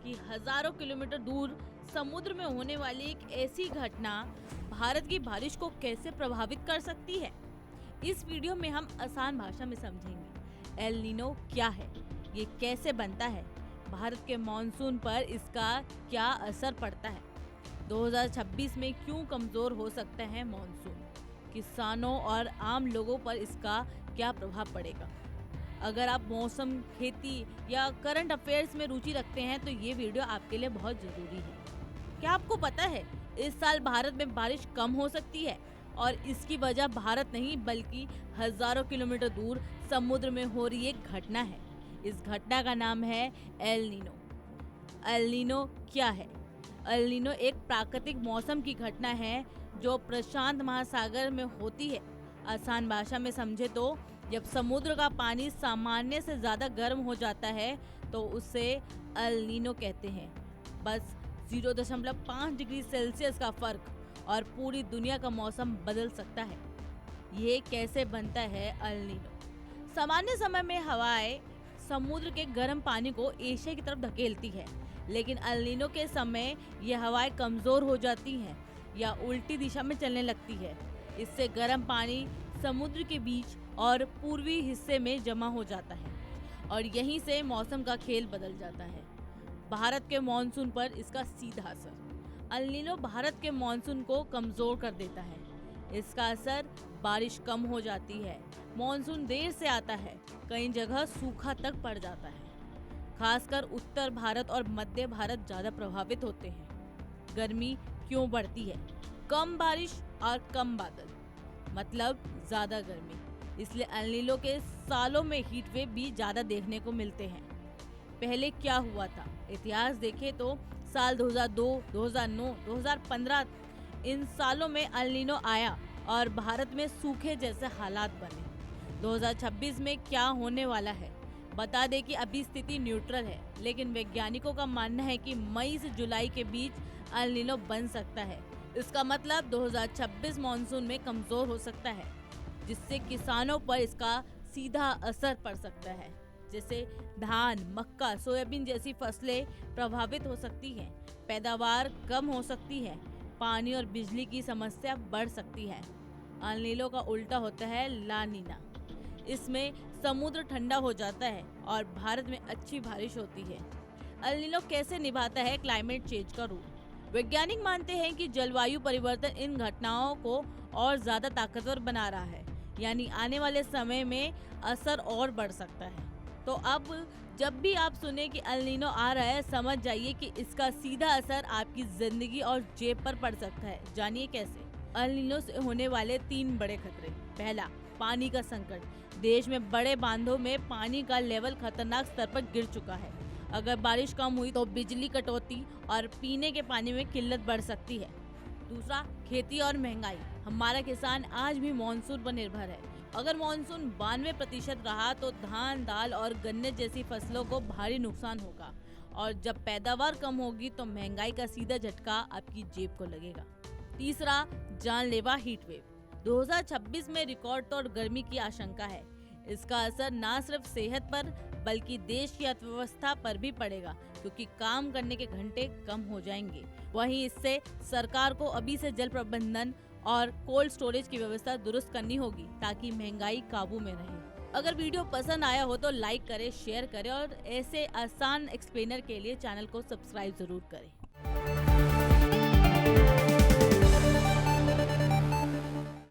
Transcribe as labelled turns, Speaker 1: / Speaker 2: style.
Speaker 1: कि हजारों किलोमीटर दूर समुद्र में होने वाली एक ऐसी घटना भारत की बारिश को कैसे प्रभावित कर सकती है। इस वीडियो में हम आसान भाषा में समझेंगे एल नीनो क्या है, ये कैसे बनता है, भारत के मॉनसून पर इसका क्या असर पड़ता है, 2026 में क्यों कमजोर हो सकता है मॉनसून, किसानों और आम लोगों पर इसका क्या प्रभाव पड़ेगा। अगर आप मौसम, खेती या करंट अफेयर्स में रुचि रखते हैं तो ये वीडियो आपके लिए बहुत जरूरी है। क्या आपको पता है इस साल भारत में बारिश कम हो सकती है और इसकी वजह भारत नहीं बल्कि हजारों किलोमीटर दूर समुद्र में हो रही एक घटना है। इस घटना का नाम है एल नीनो। एल नीनो क्या है? एल नीनो एक प्राकृतिक मौसम की घटना है जो प्रशांत महासागर में होती है। आसान भाषा में समझे तो जब समुद्र का पानी सामान्य से ज्यादा गर्म हो जाता है तो उसे एल नीनो कहते हैं। बस 0.5 डिग्री सेल्सियस का फर्क और पूरी दुनिया का मौसम बदल सकता है। ये कैसे बनता है एल नीनो? सामान्य समय में हवाएं समुद्र के गर्म पानी को एशिया की तरफ धकेलती है, लेकिन एल नीनो के समय ये हवाएं कमजोर हो जाती हैं या उल्टी दिशा में चलने लगती है। इससे गर्म पानी समुद्र के बीच और पूर्वी हिस्से में जमा हो जाता है और यहीं से मौसम का खेल बदल जाता है। भारत के मॉनसून पर इसका सीधा असर। एल नीनो भारत के मॉनसून को कमजोर कर देता है। इसका असर बारिश कम हो जाती है, मॉनसून देर से आता है, कई जगह सूखा तक पड़ जाता है। खासकर उत्तर भारत और मध्य भारत ज्यादा प्रभावित होते हैं। गर्मी क्यों बढ़ती है? कम बारिश और कम बादल मतलब ज्यादा गर्मी। इसलिए एल नीनो के सालों में हीट वेव भी ज्यादा देखने को मिलते हैं। पहले क्या हुआ था? इतिहास देखें तो साल 2002, 2009, 2015 इन सालों में एल नीनो आया और भारत में सूखे जैसे हालात बने। 2026 में क्या होने वाला है? बता दें कि अभी स्थिति न्यूट्रल है, लेकिन वैज्ञानिकों का मानना है कि मई से जुलाई के बीच एल नीनो बन सकता है। इसका मतलब 2026 मॉनसून में कमजोर हो सकता है, जिससे किसानों पर इसका सीधा असर पड़ सकता है। जैसे धान, मक्का, सोयाबीन जैसी फसलें प्रभावित हो सकती हैं, पैदावार कम हो सकती है, पानी और बिजली की समस्या बढ़ सकती है। एल नीनो का उल्टा होता है ला नीना। इसमें समुद्र ठंडा हो जाता है और भारत में अच्छी बारिश होती है। एल नीनो कैसे निभाता है क्लाइमेट चेंज का रोल? वैज्ञानिक मानते हैं कि जलवायु परिवर्तन इन घटनाओं को और ज्यादा ताकतवर बना रहा है, यानी आने वाले समय में असर और बढ़ सकता है। तो अब जब भी आप सुने कि एल नीनो आ रहा है, समझ जाइए कि इसका सीधा असर आपकी जिंदगी और जेब पर पड़ सकता है। जानिए कैसे। एल नीनो से होने वाले 3 बड़े खतरे। पहला, पानी का संकट। देश में बड़े बांधों में पानी का लेवल खतरनाक स्तर पर गिर चुका है। अगर बारिश कम हुई तो बिजली कटौती और पीने के पानी में किल्लत बढ़ सकती है। दूसरा, खेती और महंगाई। हमारा किसान आज भी मॉनसून पर निर्भर है। अगर मॉनसून 92% रहा तो धान, दाल और गन्ने जैसी फसलों को भारी नुकसान होगा और जब पैदावार कम होगी तो महंगाई का सीधा झटका आपकी जेब को लगेगा। तीसरा, जानलेवा हीट वेव। 2026 में रिकॉर्ड तोड़ गर्मी की आशंका है। इसका असर न सिर्फ सेहत पर बल्कि देश की अर्थव्यवस्था पर भी पड़ेगा, क्योंकि काम करने के घंटे कम हो जाएंगे। वहीं इससे सरकार को अभी से जल प्रबंधन और कोल्ड स्टोरेज की व्यवस्था दुरुस्त करनी होगी ताकि महंगाई काबू में रहे। अगर वीडियो पसंद आया हो तो लाइक करें, शेयर करें और ऐसे आसान एक्सप्लेनर के लिए चैनल को सब्सक्राइब जरूर करें।